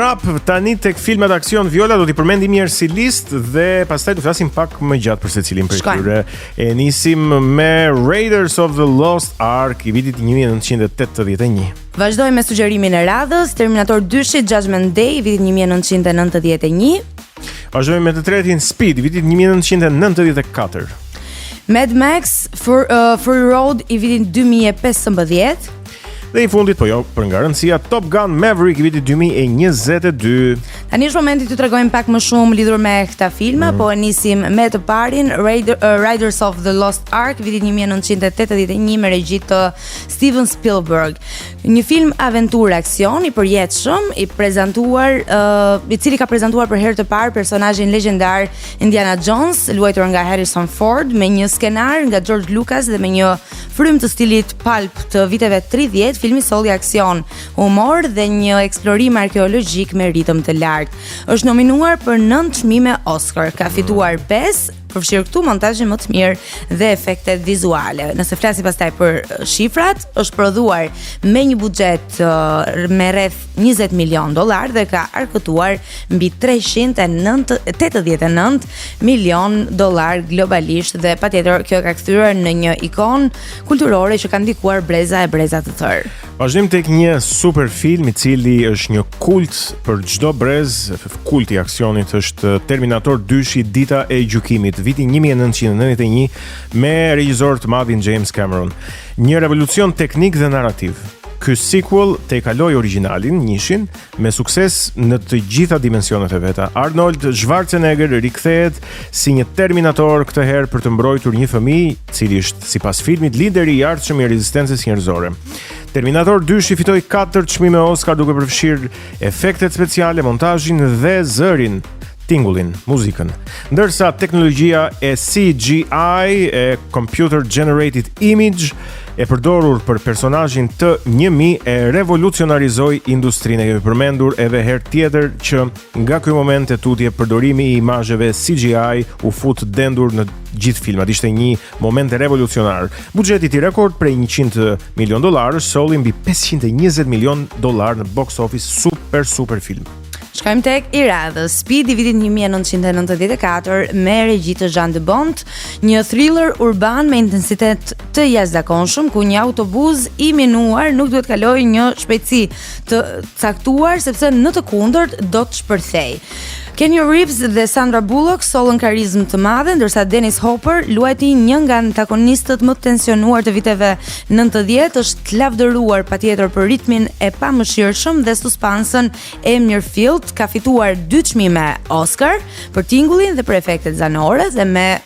up tani tek filmat aksion. Viola do t'i përmendim mirë si listë dhe pastaj do flasim pak më gjatë për secilin prej tyre. E nisim me Raiders of the Lost Ark i vitit 1981. Vazhdojmë me sugjerimin e radhës, Terminator 2 Judgment Day i vitit 1991. Vazhdojmë me të tretin Speed i vitit 1994. Mad Max Fury Road i vitit 2015. Dhe i fundit, po jo, për nga rëndësia, Top Gun Maverick i vitit 2022. Tani është momenti të tregojmë pak më shumë lidhur me këta filma, po e nisim me të parin Raiders of the Lost Ark vitit 1981 me regji të Steven Spielberg. Një film aventurë aksion i përjetshëm, i cili ka prezantuar për herë të parë personazhin legjendar Indiana Jones, luajtur nga Harrison Ford, me një skenar nga George Lucas dhe me një frymë të stilit pulp të viteve 30. Filmi solli aksion, humor dhe një eksplorim arkeologjik me ritëm të lartë. Është nominuar për 9 çmime Oscar, ka fituar 5, përfshirë këtu montazhin më të mirë dhe efektet vizuale. Nëse flasim pastaj për shifrat, është prodhuar me një buxhet me rreth $20 milion dhe ka arkëtuar mbi $389 milion globalisht dhe patjetër kjo ka kthyer në një ikon kulturore që ka ndikuar breza të tërë. Vazhdim tek një super film i cili është një kult për çdo brez, kulti i aksionit është Terminator 2 Dita e gjykimit, viti 1991 me regjisor të madhin James Cameron. Një revolucion teknik dhe narrativ. Ky sequel te kaloi origjinalin, njëshin, me sukses në të gjitha dimensionet e veta. Arnold Schwarzenegger rikthehet si një Terminator këtë herë për të mbrojtur një fëmijë, cili është sipas filmit lideri i ardhshëm i rezistencës njerëzore. Terminator 2 fitoi 4 çmime Oscar duke përfshirë efektet speciale, montazhin dhe zërin, tingullin, muzikën. Ndërsa teknologjia e CGI e Computer Generated Image e përdorur për personazhin të 1000 e revolucionarizoi industrinë. Kemi përmendur edhe herë tjetër që nga ky moment e tutje përdorimi i imazheve CGI u fut dendur në gjithë filmat. Ishte një moment revolucionar. Buxheti i rekord prej $100 milion solli mbi $520 milion në box office. Super film. Shkojmë tek i radhës, Speed i vitit 1994 me regji të Jean de Bont, një thriller urban me intensitet të jashtëzakonshëm ku një autobus i minuar nuk duhet kalojë një shpejtësi të caktuar sepse në të kundërt do të shpërthej. Keanu Reeves dhe Sandra Bullock sollën karizmë të madhe, ndërsa Dennis Hopper, luajti një nga antagonistët më të tensionuar të viteve 90, është lavdëruar patjetër për ritmin e pamëshirshëm dhe suspansën e mirëfillt, ka fituar 2 çmime Oscar për tingullin dhe për efektet zanore dhe me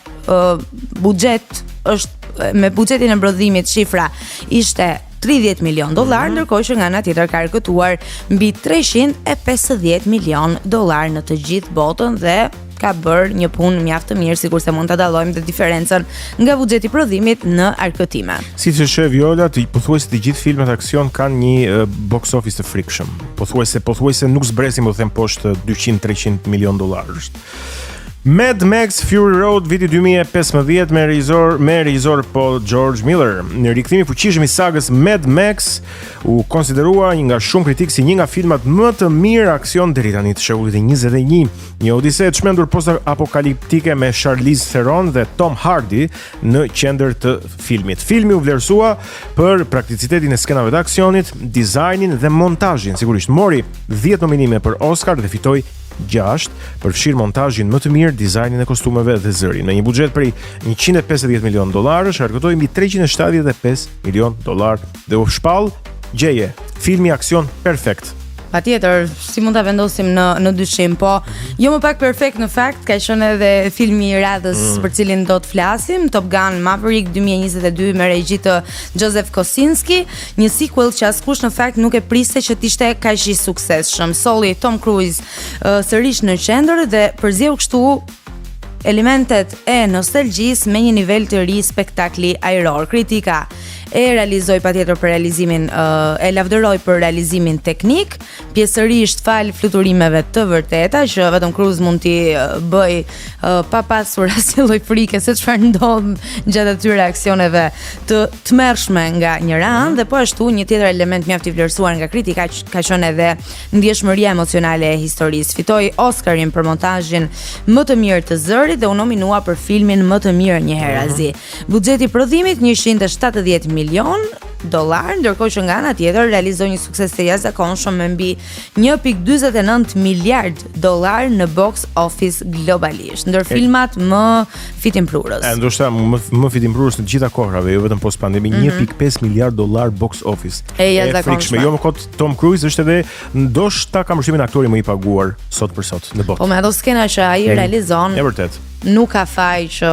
buxhetin e mbrodhimit shifra ishte $30 milion, ndërkohë që nga ana tjetër ka arkëtuar mbi $350 milion në të gjithë botën dhe ka bërë një punë mjaft të mirë, sikurse mund ta dallojmë dhe diferencën nga buxheti i prodhimit në arkëtime. Siç e sheh Viola, pothuajse të gjithë filmat aksion kanë një box office të frikshëm. Pothuajse nuk zbresin, them poshtë $200-300 milion. Mad Max Fury Road viti 2015 me regjisor Paul George Miller. Në rikthimi fuqishëm i sagës Mad Max u konsiderua nga shumë kritik si një nga filmat më të mirë aksion deri tani të shekullit e 21. Një odise e çmendur post-apokaliptike me Charlize Theron dhe Tom Hardy në qendër të filmit. Filmi u vlerësua për prakticitetin e skenave të aksionit, dizajnin dhe montazhin. Sigurisht mori 10 nominime për Oscar dhe fitoi 6 përfshir montazhin më të mirë, dizajnin e kostumeve dhe zërin. Me një buxhet prej $150 milion, arkëtoi mbi $375 milion dhe u shpall gjeje filmi aksion perfekt. Patjetër, si mund ta vendosim në dyshim, po jo më pak perfekt në fakt ka qenë edhe filmi i radhës për cilin do të flasim, Top Gun Maverick 2022 me regji të Joseph Kosinski, një sequel që askush në fakt nuk e priste që të ishte kaq i suksesshëm. Solli Tom Cruise sërish në qendër dhe përzjeu kështu elementet e nostalgjisë me një nivel të ri spektakli ajror. Kritika e realizoi patjetër për realizimin e lavdëroi për realizimin teknik, pjesërisht fal fluturimeve të vërteta që vetëm Cruise mund t'i bëj pa pasur asnjë lloj frike se çfarë ndodh gjatë atyre aksioneve të tmerrshme nga njëra anë dhe po ashtu një tjetër element mjaft i vlerësuar nga kritika ka qenë edhe ndjeshmëria emocionale e historisë. Fitoi Oscarin për montazhin më të mirë të zërit dhe u nominua për filmin më të mirë një herë azi. Buxheti i prodhimit $170 milion, ndërkohë që nga ana tjetër realizoi një sukses të jashtëzakonshëm me mbi $1.49 miliard në box office globalisht, ndër filmat më fitimprurës. Ndoshta më fitimprurës në të gjitha kohrave, jo vetëm post pandemi, $1.5 miliard box office. E jashtëzakonshme. Jo më kot Tom Cruise është edhe ndoshta ka përshtimin aktori më i paguar sot për sot në botë. Po me ato skena që ai realizon. E vërtet. Nuk ka faj që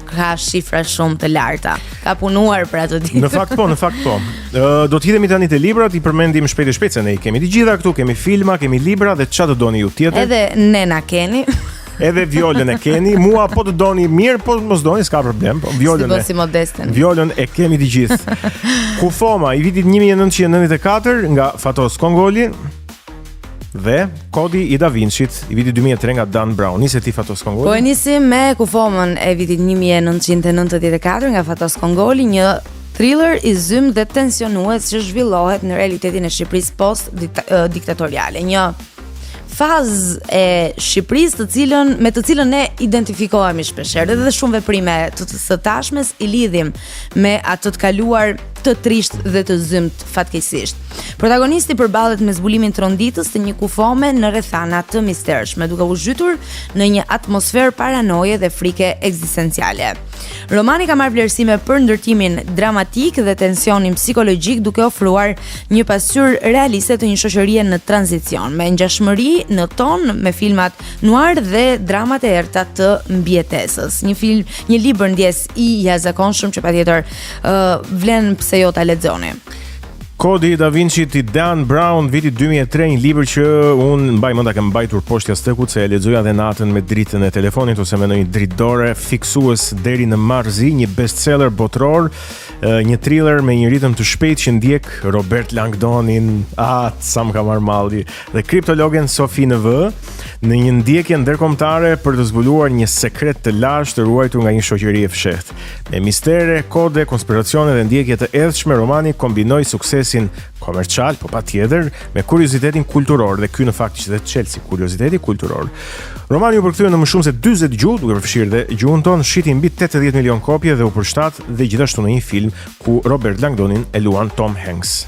ka shifra shumë të larta. Ka punuar për ato ditë. Në fakt po. Do të hidhemi tani te librat, I përmendim shpejt se ne I kemi të gjitha këtu, kemi filma, kemi libra dhe çfarë do doni ju tjetër. Edhe ne na keni. Edhe violën e keni, mua po të doni mirë, po mos doni, s'ka problem. Po violën si Modesten. Violën e kemi të gjithë. Kufoma I vitit 1994 nga Fatos Kongoli. Dhe Kodi I Da Vincit I vitit 2003 nga Dan Brown. Nisi ti Fatos Kongoli? Po nisim me Kufomën e vitit 1994 nga Fatos Kongoli, një thriller I zymë dhe tensionues që zhvillohet në realitetin e Shqipërisë post-diktatoriale. Një fazë e Shqipërisë me të cilën ne identifikohemi shpeshherë dhe shumë veprime të së tashmes I lidhim me atë të kaluar të trisht dhe të zymt fatkeqësisht. Protagonisti përballet me zbulimin tronditës të një kufome në rrethana të mistershme, duke u zhytur në një atmosferë paranoje dhe frike ekzistenciale. Romani ka marrë vlerësime për ndërtimin dramatik dhe tensionin psikologjik, duke ofruar një pasqyrë realiste të një shoqërie në tranzicion, me ngjashmëri në ton me filmat noir dhe dramat e errta të mbijetesës. Një libër ndjes I jashtëzakonshëm që patjetër vlen pse jo ta lexoni. Kodi I Da Vincit I Dan Brown, vitit 2003, një libër që unë mbaj mend ta kem mbajtur poshtë jashtëkut se e lexoja edhe natën me dritën e telefonit ose me një dritë dore, fiksues deri në marrëzi, një bestseller botror, një thriller me një ritëm të shpejtë që ndjek Robert Langdonin, sa më ka marrë malli, dhe kriptologen Sophie Neveu në një ndjekje ndërkombëtare për të zbuluar një sekret të lashtë të ruajtur nga një shoqëri e fshehtë. Me mistere, kode, konspiracione dhe ndjekje të errëtshme, romani kombinoi suksesin komercial, po patjetër, me kuriozitetin kulturor dhe ky në fakt ishte Chelsea, kurioziteti kulturor. Romani u përkthye në më shumë se 40 gjuhë, duke përfshirë dhe gjuhën tonë, shiti mbi 80 milion kopje dhe u përshtat dhe gjithashtu në një film ku Robert Langdonin e luan Tom Hanks.